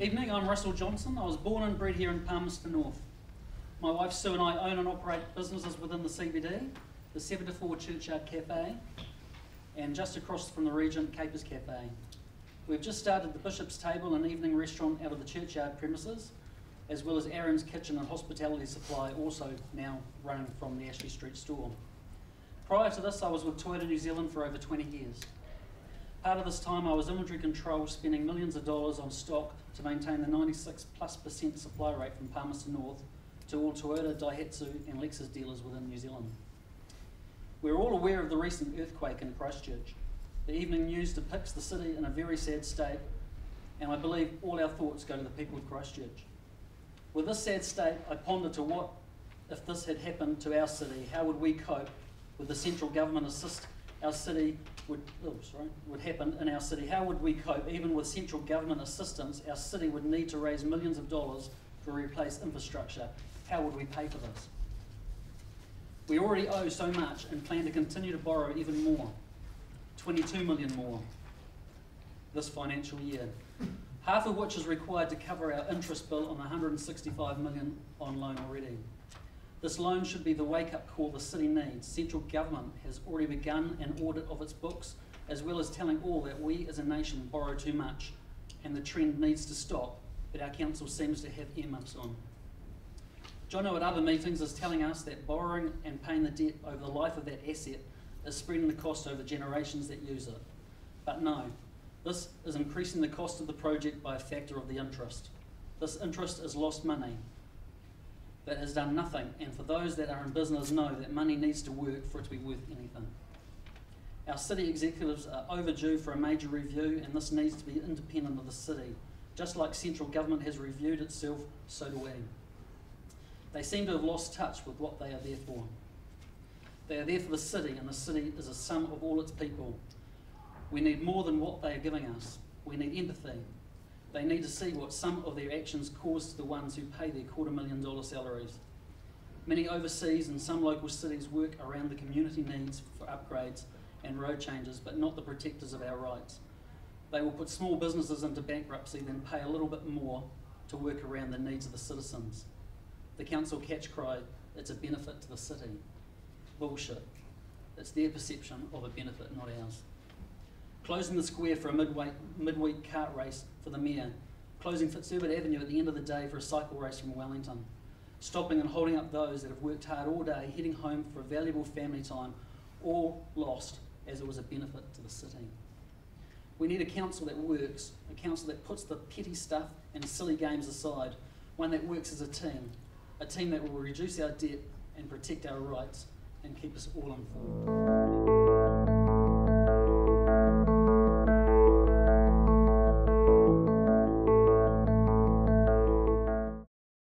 Evening, I'm Russell Johnson. I was born and bred here in Palmerston North. My wife Sue and I own and operate businesses within the CBD, the 74 Churchyard Cafe, and just across from the Regent, Capers Cafe. We've just started the Bishop's Table, an evening restaurant out of the Churchyard premises, as well as Aaron's Kitchen and Hospitality Supply, also now running from the Ashley Street store. Prior to this, I was with Toyota New Zealand for over 20 years. Part of this time I was inventory control, spending millions of dollars on stock to maintain the 96+% supply rate from Palmerston North to all Toyota, Daihatsu and Lexus dealers within New Zealand. We're all aware of the recent earthquake in Christchurch. The evening news depicts the city in a very sad state, and I believe all our thoughts go to the people of Christchurch. With this sad state, I ponder to what if this had happened to our city, how would we cope with the central government assist our city would happen in our city? How would we cope? Even with central government assistance, our city would need to raise millions of dollars to replace infrastructure. How would we pay for this? We already owe so much and plan to continue to borrow even more, 22 million more this financial year, half of which is required to cover our interest bill on the 165 million on loan already. This loan should be the wake-up call the city needs. Central government has already begun an audit of its books, as well as telling all that we as a nation borrow too much and the trend needs to stop, but our council seems to have earmuffs on. Jono at other meetings is telling us that borrowing and paying the debt over the life of that asset is spreading the cost over generations that use it. But no, this is increasing the cost of the project by a factor of the interest. This interest is lost money that has done nothing, and for those that are in business know that money needs to work for it to be worth anything. Our city executives are overdue for a major review, and this needs to be independent of the city. Just like central government has reviewed itself, so do we. They seem to have lost touch with what they are there for. They are there for the city, and the city is a sum of all its people. We need more than what they are giving us. We need empathy. They need to see what some of their actions cause to the ones who pay their $250,000 salaries. Many overseas and some local cities work around the community needs for upgrades and road changes, but not the protectors of our rights. They will put small businesses into bankruptcy, then pay a little bit more to work around the needs of the citizens. The council catch cry, it's a benefit to the city. Bullshit. It's their perception of a benefit, not ours. Closing the square for a midweek kart race for the mayor, closing Fitzherbert Avenue at the end of the day for a cycle race from Wellington, stopping and holding up those that have worked hard all day, heading home for valuable family time, all lost as it was a benefit to the city. We need a council that works, a council that puts the petty stuff and silly games aside, one that works as a team that will reduce our debt and protect our rights and keep us all informed.